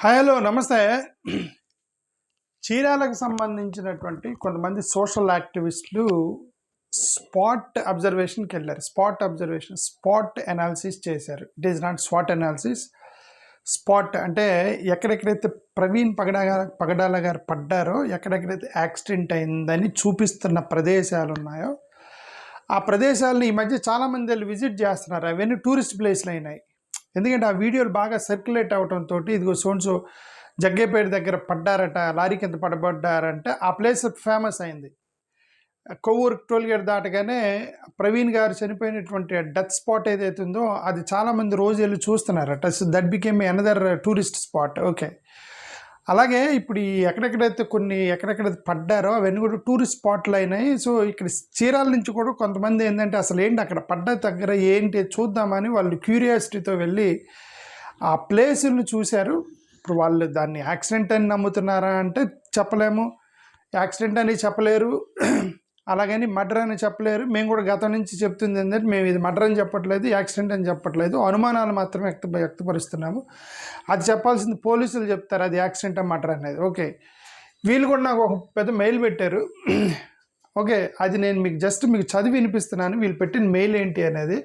Hi hello నమస్తే. చీరాలకు సంబంధించినటువంటి కొంతమంది సోషల్ యాక్టివిస్టులు స్పాట్ అబ్జర్వేషన్కి వెళ్ళారు. స్పాట్ అనాలిసిస్ చేశారు. It is not swat analysis. Spot అంటే ఎక్కడెక్కడైతే ప్రవీణ్ పగడాల గారు పడ్డారో, ఎక్కడెక్కడైతే యాక్సిడెంట్ అయిందని చూపిస్తున్న ప్రదేశాలు ఉన్నాయో ఆ ప్రదేశాలను ఈ మధ్య చాలామంది వెళ్ళి విజిట్ చేస్తున్నారు. అవన్నీ టూరిస్ట్ ప్లేస్లు అయినాయి. ఎందుకంటే ఆ వీడియోలు బాగా సర్క్యులేట్ అవడంతో ఇదిగో సోన్సో జగ్గేపేట దగ్గర పడ్డారట, లారీ కింద పడబడ్డారంటే ఆ ప్లేస్ ఫేమస్ అయింది. కొవ్వూరు టోల్గేట్ దాటగానే ప్రవీణ్ గారు చనిపోయినటువంటి డెత్ స్పాట్ ఏదైతే ఉందో అది చాలామంది రోజు వెళ్ళి చూస్తున్నారట. So that became another tourist spot. Okay, అలాగే ఇప్పుడు ఈ ఎక్కడెక్కడైతే పడ్డారో అవన్నీ కూడా టూరిస్ట్ స్పాట్లు అయినాయి. సో ఇక్కడ చీరాల నుంచి కూడా కొంతమంది ఏంటంటే అసలు ఏంటి అక్కడ పడ్డ దగ్గర ఏంటి చూద్దామని వాళ్ళు క్యూరియాసిటీతో వెళ్ళి ఆ ప్లేసులను చూశారు. ఇప్పుడు వాళ్ళు దాన్ని యాక్సిడెంట్ అని నమ్ముతున్నారా అంటే చెప్పలేము, యాక్సిడెంట్ అని చెప్పలేరు, అలాగని మర్డర్ అని చెప్పలేరు. మేము కూడా గతం నుంచి చెప్తుంది ఏంటంటే మేము ఇది మర్డర్ అని చెప్పట్లేదు, యాక్సిడెంట్ అని చెప్పట్లేదు, అనుమానాలు మాత్రమే వ్యక్తపరుస్తున్నాము. అది చెప్పాల్సింది పోలీసులు చెప్తారు అది యాక్సిడెంట్ మర్డర్ అనేది. ఓకే, వీళ్ళు కూడా నాకు ఒక పెద్ద మెయిల్ పెట్టారు. ఓకే, అది నేను మీకు చదివి వినిపిస్తున్నాను. వీళ్ళు పెట్టిన మెయిల్ ఏంటి అనేది.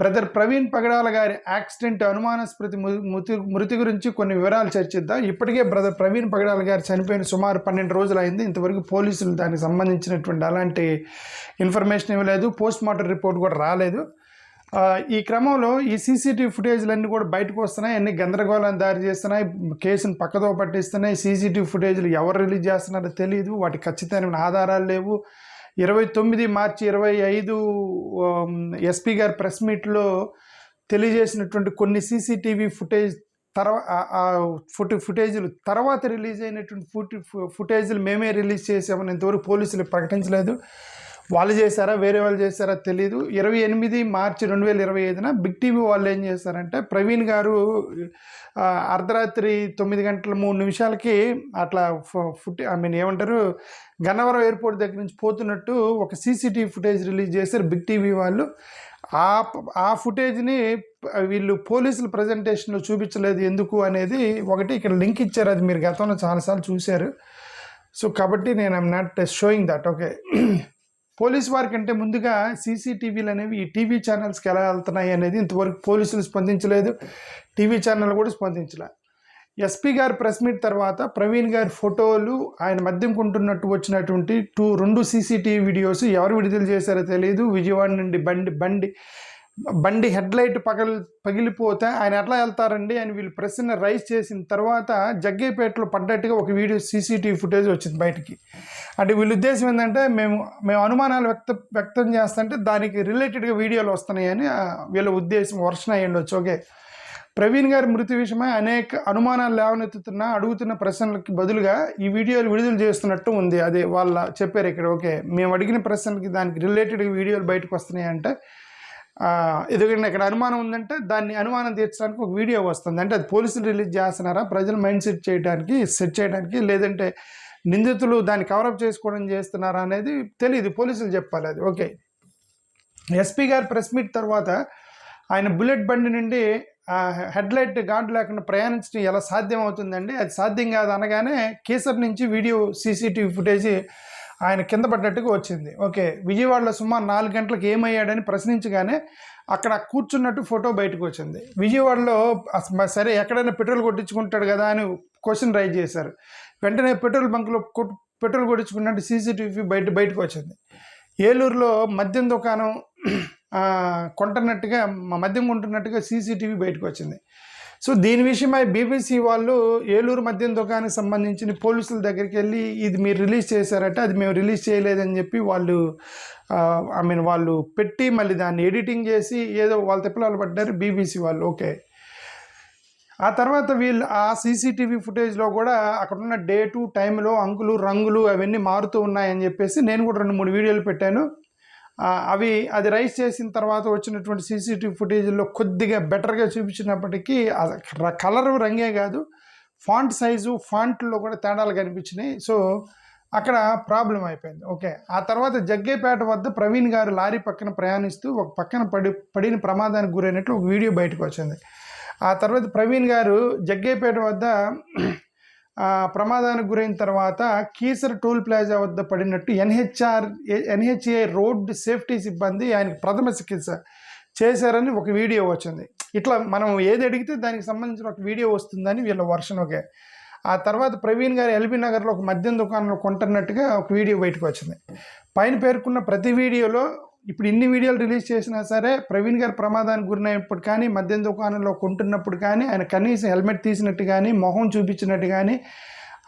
బ్రదర్ ప్రవీణ్ పగడాల గారి యాక్సిడెంట్ అనుమానాస్పద మృతి గురించి కొన్ని వివరాలు చర్చిద్దాం. ఇప్పటికే బ్రదర్ ప్రవీణ్ పగడాల గారు చనిపోయిన సుమారు 12 రోజులు అయింది. ఇంతవరకు పోలీసులు దానికి సంబంధించినటువంటి అలాంటి ఇన్ఫర్మేషన్ ఇవ్వలేదు. పోస్ట్ మార్టం రిపోర్ట్ కూడా రాలేదు. ఈ క్రమంలో ఈ సీసీటీవీ ఫుటేజ్లన్నీ కూడా బయటకు వస్తున్నాయి. అన్ని గందరగోళాన్ని దారి చేస్తున్నాయి, కేసును పక్కదో పట్టిస్తున్నాయి. సీసీటీవీ ఫుటేజ్లు ఎవరు రిలీజ్ చేస్తున్నారో తెలియదు, వాటికి ఖచ్చితమైన ఆధారాలు లేవు. 29 మార్చి 25 ఎస్పీ గారి ప్రెస్ మీట్లో తెలియజేసినటువంటి కొన్ని సీసీటీవీ ఫుటేజీలు తర్వాత రిలీజ్ అయినటువంటి ఫుటేజీలు మేమే రిలీజ్ చేసామని ఇంతవరకు పోలీసులు ప్రకటించలేదు. వాళ్ళు చేశారా వేరే వాళ్ళు చేశారా తెలియదు. 28 మార్చి 2025 బిగ్ టీవీ వాళ్ళు ఏం చేశారంటే ప్రవీణ్ గారు అర్ధరాత్రి 9:03 అట్లా ఏమంటారు గన్నవరం ఎయిర్పోర్ట్ దగ్గర నుంచి పోతున్నట్టు ఒక సీసీటీవీ ఫుటేజ్ రిలీజ్ చేశారు బిగ్ టీవీ వాళ్ళు. ఆ ఫుటేజ్ని వీళ్ళు పోలీసుల ప్రజెంటేషన్లో చూపించలేదు. ఎందుకు అనేది ఒకటి ఇక్కడ లింక్ ఇచ్చారు, అది మీరు గతంలో చాలాసార్లు చూశారు. సో కాబట్టి నేను I'm not showing that. Okay, police వారి కంటే ముందుగా సీసీటీవీలు అనేవి ఈ టీవీ ఛానల్స్కి ఎలా వెళ్తున్నాయి అనేది ఇంతవరకు పోలీసులు స్పందించలేదు, టీవీ ఛానల్ కూడా స్పందించలే. ఎస్పీ గారి ప్రెస్ మీట్ తర్వాత ప్రవీణ్ గారి ఫోటోలు ఆయన మద్యం కొంటున్నట్టు వచ్చినటువంటి 2 సీసీటీవీ వీడియోస్ ఎవరు విడుదల చేశారో తెలియదు. విజయవాడ నుండి బండి హెడ్లైట్ పగిలిపోతే ఆయన ఎట్లా వెళ్తారండి అని వీళ్ళు ప్రశ్న రైజ్ చేసిన తర్వాత జగ్గేపేటలో పడ్డట్టుగా ఒక వీడియో సీసీటీవీ ఫుటేజ్ వచ్చింది బయటికి. అంటే వీళ్ళ ఉద్దేశం ఏంటంటే మేము అనుమానాలు వ్యక్తం చేస్తుంటే దానికి రిలేటెడ్గా వీడియోలు వస్తున్నాయని వీళ్ళ ఉద్దేశం, వర్షన్ అయ్యి ఉండొచ్చు. ఓకే, ప్రవీణ్ గారి మృతి విషయమై అనేక అనుమానాలు అడుగుతున్న ప్రశ్నలకి బదులుగా ఈ వీడియోలు విడుదల చేస్తున్నట్టు ఉంది. అదే వాళ్ళ చెప్పారు ఇక్కడ. ఓకే, మేము అడిగిన ప్రశ్నలకి దానికి రిలేటెడ్గా వీడియోలు బయటకు వస్తున్నాయి అంటే ఎందుకంటే ఇక్కడ అనుమానం ఉందంటే దాన్ని అనుమానం తీర్చడానికి ఒక వీడియో వస్తుంది. అంటే అది పోలీసులు రిలీజ్ చేస్తున్నారా, ప్రజలు మైండ్ సెట్ చేయడానికి, లేదంటే నిందితులు దాన్ని కవరప్ చేసుకోవడం చేస్తున్నారా అనేది తెలియదు, పోలీసులు చెప్పాలి అది. ఓకే, ఎస్పీ గారి ప్రెస్ మీట్ తర్వాత ఆయన బుల్లెట్ బండి నుండి హెడ్లైట్ గార్డు లేకుండా ప్రయాణించడం ఎలా సాధ్యం అవుతుందండి, అది సాధ్యం కాదు అనగానే కేసర్ నుంచి వీడియో సీసీటీవీ ఫుటేజ్ ఆయన కింద పడ్డట్టుగా వచ్చింది. ఓకే, విజయవాడలో సుమారు 4 గంటలకు ఏమయ్యాడని ప్రశ్నించగానే అక్కడ కూర్చున్నట్టు ఫోటో బయటకు వచ్చింది. విజయవాడలో సరే ఎక్కడైనా పెట్రోల్ కొట్టించుకుంటాడు కదా అని క్వశ్చన్ రైజ్ చేశారు. వెంటనే పెట్రోల్ బంక్లో పెట్రోల్ కొట్టించుకున్నట్టు సీసీటీవీ బయటకు వచ్చింది. ఏలూరులో మద్యం దుకాణం మద్యం కొంటున్నట్టుగా సీసీటీవీ బయటకు వచ్చింది. సో దీని విషయమై బీబీసీ వాళ్ళు ఏలూరు మద్యం దుకాణానికి సంబంధించిన పోలీసుల దగ్గరికి వెళ్ళి ఇది మీరు రిలీజ్ చేశారట, అది మేము రిలీజ్ చేయలేదని చెప్పి వాళ్ళు పెట్టి మళ్ళీ దాన్ని ఎడిటింగ్ చేసి ఏదో వాళ్ళ తిప్పలాలు పడ్డారు బీబీసీ వాళ్ళు. ఓకే, ఆ తర్వాత వీళ్ళు ఆ సీసీటీవీ ఫుటేజ్లో కూడా అక్కడున్న డేటు టైంలో అంకులు రంగులు అవన్నీ మారుతూ ఉన్నాయని చెప్పేసి నేను కూడా 2-3 వీడియోలు పెట్టాను. అది రైజ్ చేసిన తర్వాత వచ్చినటువంటి సీసీటీవీ ఫుటేజ్లో కొద్దిగా బెటర్గా చూపించినప్పటికీ కలరు రంగే కాదు, ఫాంట్ సైజు ఫాంట్లో కూడా తేడాలు కనిపించినాయి. సో అక్కడ ప్రాబ్లం అయిపోయింది. ఓకే, ఆ తర్వాత జగ్గేపేట వద్ద ప్రవీణ్ గారు లారీ పక్కన ప్రయాణిస్తూ ఒక పక్కన పడిన ప్రమాదానికి గురైనట్లు ఒక వీడియో బయటకు వచ్చింది. ఆ తర్వాత ప్రవీణ్ గారు జగ్గయ్యపేట వద్ద ప్రమాదానికి గురైన తర్వాత కీసర టోల్ ప్లాజా వద్ద పడినట్టు ఎన్హెచ్ఏ రోడ్ సేఫ్టీ సిబ్బంది ఆయనకి ప్రథమ చికిత్స చేశారని ఒక వీడియో వచ్చింది. ఇట్లా మనం ఏది అడిగితే దానికి సంబంధించిన ఒక వీడియో వస్తుందని వీళ్ళ వర్షన్. ఒకే. ఆ తర్వాత ప్రవీణ్ గారు ఎల్బీ నగర్లో ఒక మద్యం దుకాణంలో కొంటున్నట్టుగా ఒక వీడియో బయటకు వచ్చింది. పైన పేర్కొన్న ప్రతి వీడియోలో ఇప్పుడు ఇన్ని వీడియోలు రిలీజ్ చేసినా సరే ప్రవీణ్ గారు ప్రమాదానికి గురైనప్పుడు కానీ, మద్యం దుకాణంలో కొంటున్నప్పుడు కానీ, ఆయన కనీసం హెల్మెట్ తీసినట్టు కానీ, మొహం చూపించినట్టు కానీ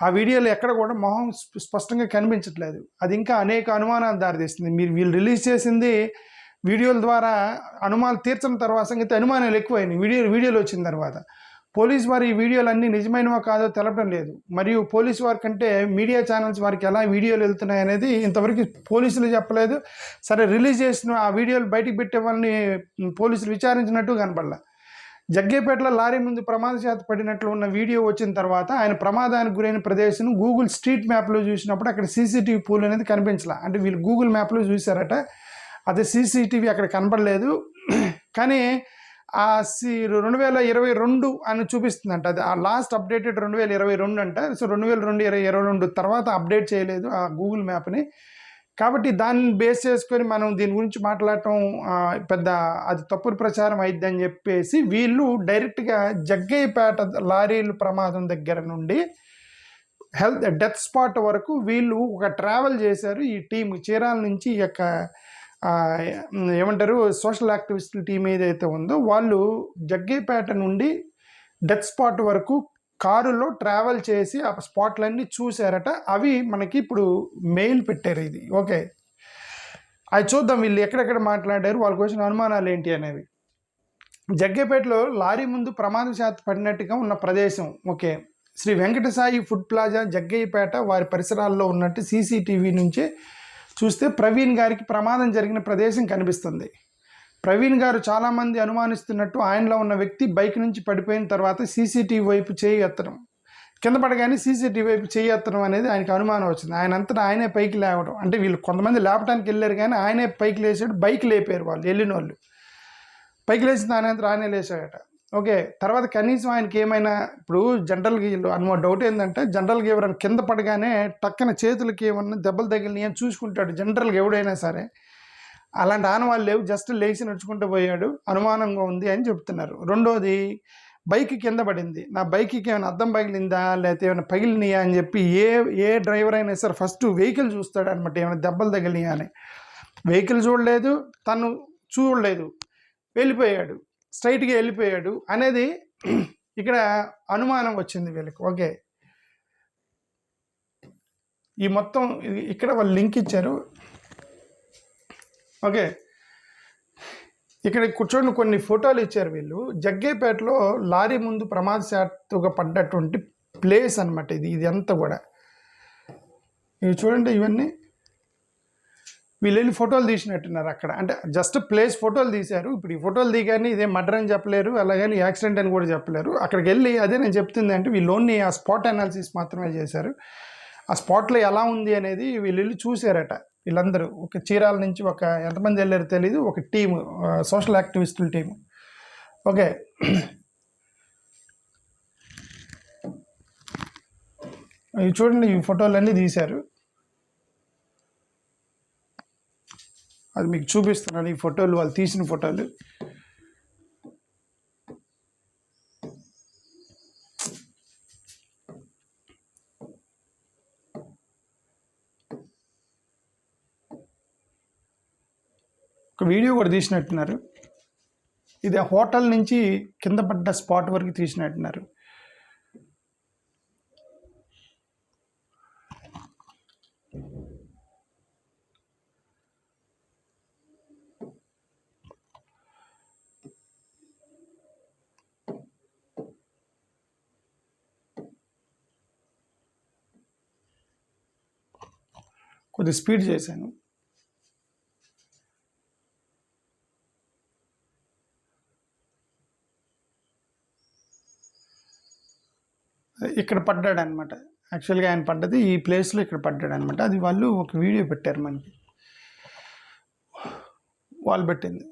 ఆ వీడియోలో ఎక్కడ కూడా మొహం స్పష్టంగా కనిపించట్లేదు. అది ఇంకా అనేక అనుమానాలు దారితీస్తుంది. వీళ్ళు రిలీజ్ చేసింది వీడియోల ద్వారా అనుమానాలు తీర్చిన తర్వాత సంగతి అనుమానాలు ఎక్కువైనాయి వీడియోలు వచ్చిన తర్వాత. పోలీసు వారు ఈ వీడియోలు అన్నీ నిజమైనవో కాదో తెలపడం లేదు. మరియు పోలీసు వారి కంటే మీడియా ఛానల్స్ వారికి ఎలా వీడియోలు వెళ్తున్నాయి అనేది ఇంతవరకు పోలీసులు చెప్పలేదు. సరే, రిలీజ్ చేసిన ఆ వీడియోలు బయటికి పెట్టే వాళ్ళని పోలీసులు విచారించినట్టు కనపడలే. జగ్గయ్యపేటలో లారీ ముందు ప్రమాదశాత్తు పడినట్లు ఉన్న వీడియో వచ్చిన తర్వాత ఆయన ప్రమాదానికి గురైన ప్రదేశం గూగుల్ స్ట్రీట్ మ్యాప్లో చూసినప్పుడు అక్కడ సీసీటీవీ పూల్ అనేది కనిపించలే. అంటే వీళ్ళు గూగుల్ మ్యాప్లో చూశారట, అదే సీసీటీవీ అక్కడ కనపడలేదు. కానీ ఆ 2022 అని చూపిస్తుందంట. అది ఆ లాస్ట్ అప్డేటెడ్ 2022 అంట. సో 2022 తర్వాత అప్డేట్ చేయలేదు ఆ గూగుల్ మ్యాప్ని. కాబట్టి దాన్ని బేస్ చేసుకొని మనం దీని గురించి మాట్లాడటం పెద్ద అది తప్పుడు ప్రచారం అయిద్దని చెప్పేసి వీళ్ళు డైరెక్ట్గా జగ్గయ్యపేట లారీల ప్రమాదం దగ్గర నుండి డెత్ స్పాట్ వరకు వీళ్ళు ఒక ట్రావెల్ చేశారు. ఈ టీం చీరాల నుంచి ఈ యొక్క ఏమంటారు సోషల్ యాక్టివిస్టుల టీం ఏదైతే ఉందో వాళ్ళు జగ్గయ్యపేట నుండి డెత్ స్పాట్ వరకు కారులో ట్రావెల్ చేసి ఆ స్పాట్లన్నీ చూశారట. అవి మనకి ఇప్పుడు మెయిల్ పెట్టారు. ఇది ఓకే, అది చూద్దాం వీళ్ళు ఎక్కడెక్కడ మాట్లాడారు, వాళ్ళకి వచ్చిన అనుమానాలు ఏంటి అనేవి. జగ్గయ్యపేటలో లారీ ముందు ప్రమాదశాత్తు పడినట్టుగా ఉన్న ప్రదేశం okay, Shri Venkatasai food plaza Jaggayyapeta వారి పరిసరాల్లో ఉన్నట్టు సీసీటీవీ నుంచి చూస్తే ప్రవీణ్ గారికి ప్రమాదం జరిగిన ప్రదేశం కనిపిస్తుంది. ప్రవీణ్ గారు చాలామంది అనుమానిస్తున్నట్టు ఆయనలో ఉన్న వ్యక్తి బైక్ నుంచి పడిపోయిన తర్వాత సీసీటీవీ వైపు చేయి ఎత్తడం, కింద పడగానే సీసీటీవీ వైపు చేయి ఎత్తడం అనేది ఆయనకు అనుమానం వచ్చింది. ఆయనంతటా ఆయనే పైకి లేవడం, అంటే వీళ్ళు కొంతమంది లేపడానికి వెళ్ళారు కానీ ఆయనే పైకి లేచాడు. బైక్ లేపారు వాళ్ళు, వెళ్ళిన వాళ్ళు పైకి లేచింది ఆయనంతటా ఆయనే లేచాడట. ఓకే, తర్వాత కనీసం ఆయనకి ఏమైనా ఇప్పుడు జనరల్గా వీళ్ళు డౌట్ ఏంటంటే జనరల్గా ఎవరైనా కింద పడగానే టక్కన చేతులకి ఏమన్నా దెబ్బలు తగిలినాయి అని చూసుకుంటాడు జనరల్గా ఎవడైనా సరే. అలాంటి ఆనవాళ్ళు లేవు, జస్ట్ లేచి నడుచుకుంటూ పోయాడు, అనుమానంగా ఉంది అని చెప్తున్నారు. రెండోది బైక్ కింద పడింది, నా బైక్కి ఏమైనా అద్దం పగిలిందా లేకపోతే ఏమైనా పగిలినాయా అని చెప్పి ఏ డ్రైవర్ అయినా సరే ఫస్ట్ వెహికల్ చూస్తాడు అనమాట, ఏమైనా దెబ్బలు తగిలినాయా అని. వెహికల్ చూడలేదు, తను చూడలేదు, వెళ్ళిపోయాడు, స్ట్రైట్గా వెళ్ళిపోయాడు అనేది ఇక్కడ అనుమానం వచ్చింది వీళ్ళకి. ఓకే, ఈ మొత్తం ఇక్కడ వాళ్ళు లింక్ ఇచ్చారు. ఓకే, ఇక్కడ కూర్చొని కొన్ని ఫోటోలు ఇచ్చారు వీళ్ళు. జగ్గయ్యపేటలో లారీ ముందు ప్రమాదశాత్తుగా పడ్డటువంటి ప్లేస్ అనమాట ఇది అంతా కూడా. ఇవి చూడండి, ఇవన్నీ వీళ్ళు వెళ్ళి ఫోటోలు తీసినట్టున్నారు అక్కడ. అంటే జస్ట్ ప్లేస్ ఫోటోలు తీశారు. ఇప్పుడు ఈ ఫోటోలు దిగాని ఇదే మర్డర్ అని చెప్పలేరు, అలాగని యాక్సిడెంట్ అని కూడా చెప్పలేరు. అక్కడికి వెళ్ళి అదే నేను చెప్తుంది అంటే వీళ్ళు ఓన్లీ ఆ స్పాట్ అనాలిసిస్ మాత్రమే చేశారు. ఆ స్పాట్లో ఎలా ఉంది అనేది వీళ్ళు వెళ్ళి చూశారట. వీళ్ళందరూ ఒక చీరాల నుంచి ఒక ఎంతమంది వెళ్ళారో తెలీదు, ఒక టీము, సోషల్ యాక్టివిస్టుల టీము. ఓకే, ఇవి చూడండి, ఈ ఫోటోలన్నీ తీశారు. అది మీకు చూపిస్తున్నాను, ఈ ఫోటోలు వాళ్ళు తీసిన ఫోటోలు. ఒక వీడియో కూడా తీసినట్టున్నారు. ఇది హోటల్ నుంచి కింద పడ్డ స్పాట్ వరకు తీసినట్టున్నారు. కొద్దిగా స్పీడ్ చేశాను. ఇక్కడ పడ్డాడు అనమాట. యాక్చువల్గా ఆయన పడ్డది ఈ ప్లేస్లో ఇక్కడ పడ్డాడు అనమాట. అది వాళ్ళు ఒక వీడియో పెట్టారు మనకి, వాళ్ళు పెట్టింది.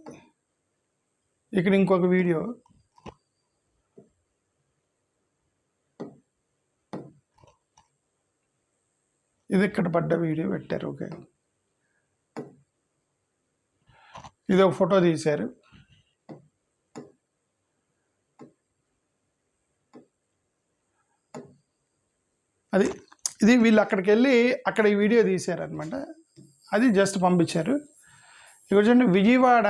ఇక్కడ ఇంకొక వీడియో, ఇది ఇక్కడ పడ్డ వీడియో పెట్టారు. ఓకే, ఇది ఒక ఫోటో తీశారు. ఇది వీళ్ళు అక్కడికి వెళ్ళి అక్కడ ఈ వీడియో తీశారనమాట. అది జస్ట్ పంపించారు. ఇక్కడ చూడండి, విజయవాడ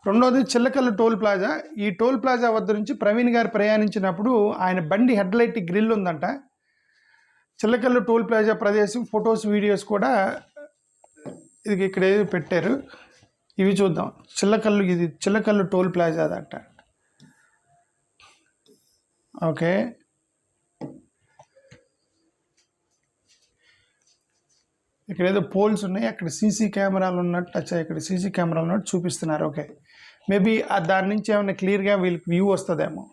రెండోది చిల్లకల్లు టోల్ ప్లాజా. ఈ టోల్ ప్లాజా వద్ద నుంచి ప్రవీణ్ గారు ప్రయాణించినప్పుడు ఆయన బండి హెడ్లైట్ గ్రిల్ ఉందంట. చిల్లకల్లు టోల్ ప్లాజా ప్రదేశం ఫొటోస్ వీడియోస్ కూడా ఇది ఇక్కడ ఏదో పెట్టారు. ఇవి చూద్దాం. ఇది చిల్లకల్లు టోల్ ప్లాజా అదంట. ఓకే, ఇక్కడ ఏదో పోల్స్ ఉన్నాయి, అక్కడ సీసీ కెమెరాలు ఉన్నట్టు ఇక్కడ సీసీ కెమెరాలు ఉన్నట్టు చూపిస్తున్నారు. ఓకే, మేబీ దాని నుంచి ఏమైనా క్లియర్గా వీళ్ళకి వ్యూ వస్తుందేమో.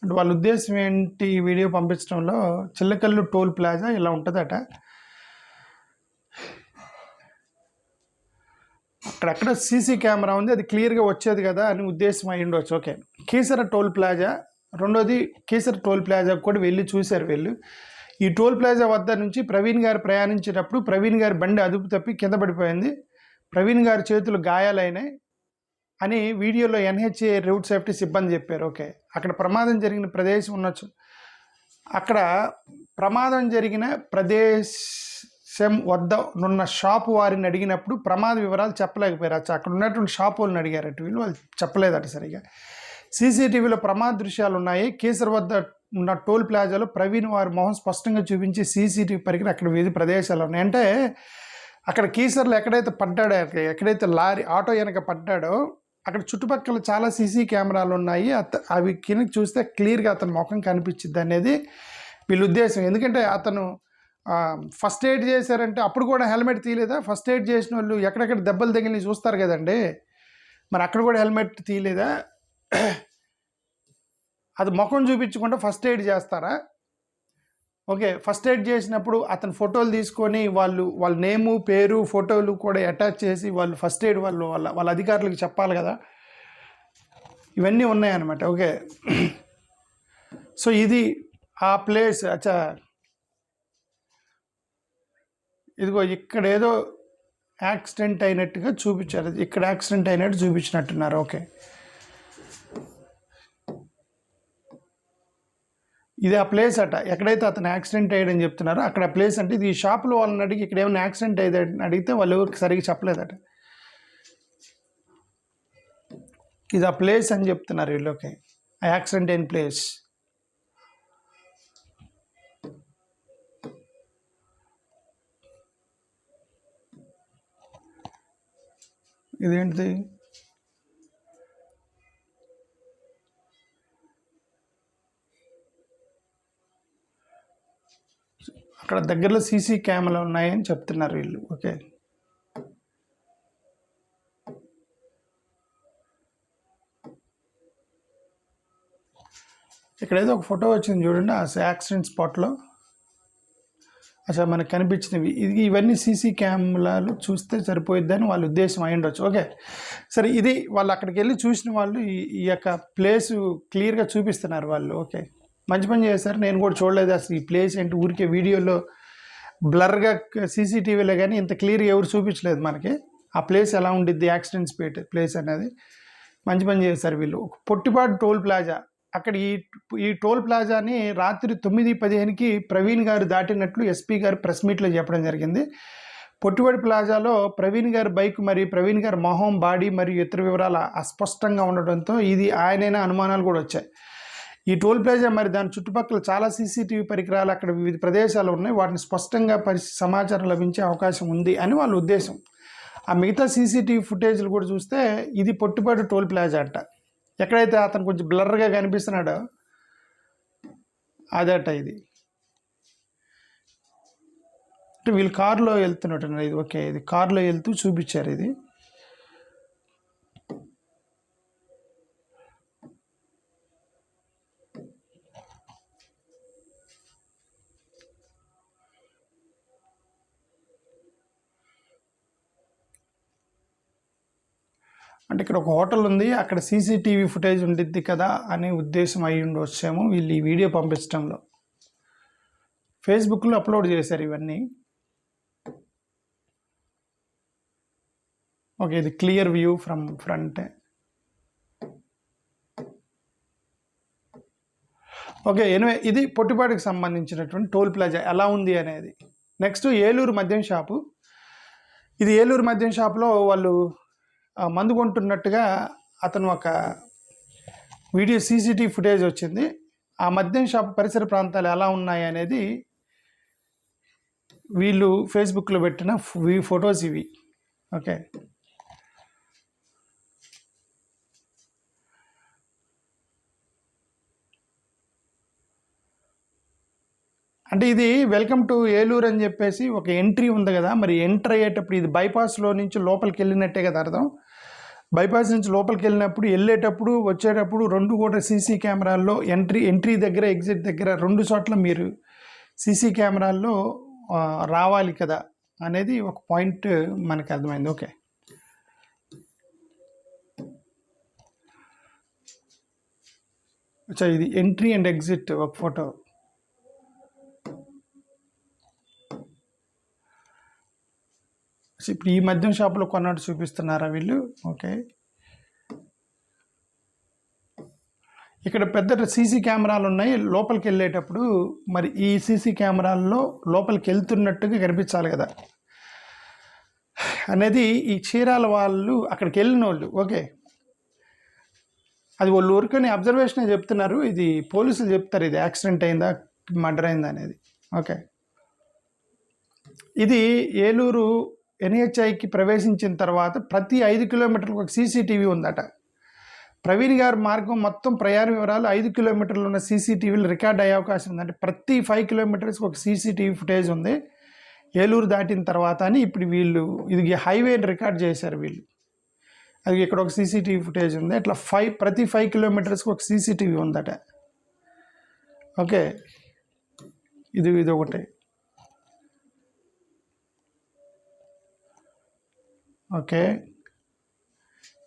అంటే వాళ్ళ ఉద్దేశం ఏంటి ఈ వీడియో పంపించడంలో? చిల్లకల్లు టోల్ ప్లాజా ఇలా ఉంటుందట. అక్కడక్కడ సీసీ కెమెరా ఉంది, అది క్లియర్గా వచ్చేది కదా అని ఉద్దేశం అయి ఉండవచ్చు. ఓకే, కీసర టోల్ ప్లాజా రెండోది. కీసర టోల్ ప్లాజా కూడా వెళ్ళి చూశారు వీళ్ళు. ఈ టోల్ ప్లాజా వద్ద నుంచి ప్రవీణ్ గారు ప్రయాణించేటప్పుడు ప్రవీణ్ గారి బండి అదుపు తప్పి కింద పడిపోయింది. ప్రవీణ్ గారి చేతులు గాయాలైనాయి అని వీడియోలో ఎన్హెచ్ఏ రోడ్ సేఫ్టీ సిబ్బంది చెప్పారు. ఓకే, అక్కడ ప్రమాదం జరిగిన ప్రదేశం ఉండొచ్చు. అక్కడ ప్రమాదం జరిగిన ప్రదేశం వద్ద ఉన్న షాపు వారిని అడిగినప్పుడు ప్రమాద వివరాలు చెప్పలేకపోయారు. అక్కడ ఉన్నటువంటి షాపు వాళ్ళని అడిగారట, వాళ్ళు చెప్పలేదట సరిగా. సీసీటీవీలో ప్రమాద దృశ్యాలు ఉన్నాయి. కేసర్ వద్ద ఉన్న టోల్ ప్లాజాలో ప్రవీణ్ వారి మొహం స్పష్టంగా చూపించి సీసీటీవీ పరికరం అక్కడ వివిధ ప్రదేశాలు ఉన్నాయి. అంటే అక్కడ కీసర్లో ఎక్కడైతే పడ్డాడో, ఎక్కడైతే లారీ ఆటో వెనక పడ్డాడో అక్కడ చుట్టుపక్కల చాలా సీసీ కెమెరాలు ఉన్నాయి. అవి కింద చూస్తే క్లియర్గా అతని ముఖం కనిపించింది అనేది వీళ్ళ ఉద్దేశం. ఎందుకంటే అతను ఫస్ట్ ఎయిడ్ చేశారంటే అప్పుడు కూడా హెల్మెట్ తీయలేదా? ఫస్ట్ ఎయిడ్ చేసిన వాళ్ళు ఎక్కడెక్కడ దెబ్బలు తగిలి చూస్తారు కదండి, మరి అక్కడ కూడా హెల్మెట్ తీయలేదా? అది ముఖం చూపించకుండా ఫస్ట్ ఎయిడ్ చేస్తారా? ఓకే, ఫస్ట్ ఎయిడ్ చేసినప్పుడు అతను ఫోటోలు తీసుకొని వాళ్ళ నేము పేరు ఫోటోలు కూడా అటాచ్ చేసి వాళ్ళు ఫస్ట్ ఎయిడ్ వాళ్ళ అధికారులకు చెప్పాలి కదా. ఇవన్నీ ఉన్నాయన్నమాట. ఓకే, సో ఇది ఆ ప్లేస్. అచ్చా, ఇదిగో ఇక్కడ ఏదో యాక్సిడెంట్ అయినట్టుగా చూపించారు. ఇక్కడ యాక్సిడెంట్ అయినట్టు చూపించినట్టున్నారు. ఓకే, ఇది ఆ ప్లేస్ అట ఎక్కడైతే అతను యాక్సిడెంట్ అయ్యాడని చెప్తున్నారో అక్కడ ప్లేస్. అంటే ఇది ఈ షాపులో వాళ్ళని అడిగి ఇక్కడ ఏమైనా యాక్సిడెంట్ అయ్యేదని అడిగితే వాళ్ళు ఎవరికి సరిగ్గా చెప్పలేదట. ఇది ఆ ప్లేస్ అని చెప్తున్నారు వీళ్ళు. ఓకే, ఆ యాక్సిడెంట్ అయిన ప్లేస్. ఇదేంటిది? అక్కడ దగ్గరలో సీసీ కెమెరాలు ఉన్నాయని చెప్తున్నారు వీళ్ళు. ఓకే, ఇక్కడ ఏదో ఒక ఫోటో వచ్చింది చూడండి, ఆ యాక్సిడెంట్ స్పాట్లో అసలు మనకు కనిపించినవి. ఇవన్నీ సీసీ కెమెరాలు చూస్తే సరిపోయిద్దని వాళ్ళ ఉద్దేశం అయి ఉండొచ్చు. ఓకే, సరే, ఇది వాళ్ళు అక్కడికి వెళ్ళి చూసిన వాళ్ళు ఈ యొక్క ప్లేసు క్లియర్గా చూపిస్తున్నారు వాళ్ళు. ఓకే, మంచి పని చేశారు. నేను కూడా చూడలేదు అసలు ఈ ప్లేస్ ఏంటి. ఊరికే వీడియోలో బ్లర్గా సీసీటీవీలో కానీ ఇంత క్లియర్గా ఎవరు చూపించలేదు మనకి ఆ ప్లేస్ ఎలా ఉండిద్ది, యాక్సిడెంట్స్ ప్లేస్ అనేది. మంచి పని చేశారు వీళ్ళు. పొట్టిపాడు టోల్ ప్లాజా, అక్కడ ఈ టోల్ ప్లాజాని రాత్రి 9:15కి ప్రవీణ్ గారు దాటినట్లు ఎస్పీ గారు ప్రెస్ మీట్లో చెప్పడం జరిగింది. పొట్టిపాడు ప్లాజాలో ప్రవీణ్ గారి బైక్ మరియు ప్రవీణ్ గారి మొహం, బాడీ మరియు ఇతర వివరాలు అస్పష్టంగా ఉండడంతో ఇది ఆయనైనా అనుమానాలు కూడా వచ్చాయి. ఈ టోల్ ప్లాజా మరి దాని చుట్టుపక్కల చాలా సీసీటీవీ పరికరాలు అక్కడ వివిధ ప్రదేశాలు ఉన్నాయి, వాటిని స్పష్టంగా సమాచారం లభించే అవకాశం ఉంది అని వాళ్ళ ఉద్దేశం. ఆ మిగతా సీసీటీవీ ఫుటేజ్లు కూడా చూస్తే ఇది పొట్టిపాడు టోల్ ప్లాజా అంట. ఎక్కడైతే అతను కొంచెం బ్లర్గా కనిపిస్తున్నాడో అదట ఇది. అంటే వీళ్ళు కారులో వెళ్తున్నట్టున్నారు. ఇది ఓకే, ఇది కారులో వెళ్తూ చూపించారు ఇది. అంటే ఇక్కడ ఒక హోటల్ ఉంది, అక్కడ సీసీటీవీ ఫుటేజ్ ఉండిద్ది కదా అనే ఉద్దేశం అయి ఉండొచ్చేమో వీళ్ళు ఈ వీడియో పంపించడంలో. ఫేస్బుక్లో అప్లోడ్ చేశారు ఇవన్నీ. ఓకే, ఇది clear view from front. Okay, anyway ఇది పొట్టిపాటికి సంబంధించినటువంటి టోల్ ప్లాజా ఎలా ఉంది అనేది. నెక్స్ట్ ఏలూరు మద్యం షాపు. ఇది ఏలూరు మద్యం షాపులో వాళ్ళు మందు కొంటున్నట్టుగా అతను ఒక వీడియో సీసీటీవీ ఫుటేజ్ వచ్చింది. ఆ మద్యం షాప్ పరిసర ప్రాంతాలు ఎలా ఉన్నాయి అనేది వీళ్ళు ఫేస్బుక్లో పెట్టిన ఫొటోస్ ఇవి. ఓకే, అంటే ఇది వెల్కమ్ టు ఏలూరు అని చెప్పేసి ఒక ఎంట్రీ ఉంది కదా, మరి ఎంటర్ అయ్యేటప్పుడు ఇది బైపాస్లో నుంచి లోపలికి వెళ్ళినట్టే కదా అర్థం. బైపాస్ నుంచి లోపలికి వెళ్ళేటప్పుడు వచ్చేటప్పుడు రెండు కూడా సీసీ కెమెరాల్లో ఎంట్రీ దగ్గర ఎగ్జిట్ దగ్గర రెండు చోట్ల మీరు సీసీ కెమెరాల్లో రావాలి కదా అనేది ఒక పాయింట్ మనకు అర్థమైంది. ఓకే, ఇది ఎంట్రీ అండ్ ఎగ్జిట్ ఒక ఫోటో. ఇప్పుడు ఈ మద్యం షాపులో కొన్నట్టు చూపిస్తున్నారా వీళ్ళు. ఓకే, ఇక్కడ పెద్ద సీసీ కెమెరాలు ఉన్నాయి లోపలికి వెళ్ళేటప్పుడు. మరి ఈ సీసీ కెమెరాల్లో లోపలికి వెళ్తున్నట్టుగా కనిపించాలి కదా అనేది ఈ చీరాల వాళ్ళు అక్కడికి వెళ్ళిన వాళ్ళు. ఓకే, అది వాళ్ళు ఊరికని అబ్జర్వేషన్ చెప్తున్నారు, ఇది పోలీసులు చెప్తారు ఇది యాక్సిడెంట్ అయిందా మర్డర్ అయిందా అనేది. ఓకే, ఇది ఏలూరు ఎన్హెచ్ఐకి ప్రవేశించిన తర్వాత ప్రతి 5 కిలోమీటర్లకు ఒక సీసీటీవీ ఉందట. ప్రవీణ్ గారి మార్గం మొత్తం ప్రయాణ వివరాలు 5 కిలోమీటర్లు ఉన్న సీసీటీవీలు రికార్డ్ అయ్యే అవకాశం ఉంది. అంటే ప్రతి 5 కిలోమీటర్స్కి ఒక సీసీటీవీ ఫుటేజ్ ఉంది ఏలూరు దాటిన తర్వాత అని. ఇప్పుడు వీళ్ళు ఇది హైవేని రికార్డ్ చేశారు వీళ్ళు. అది ఇక్కడ ఒక సీసీటీవీ ఫుటేజ్ ఉంది. అట్లా ప్రతి 5 కిలోమీటర్స్కి ఒక సీసీటీవీ ఉందట. ఓకే, ఇది ఒకటి. ఓకే,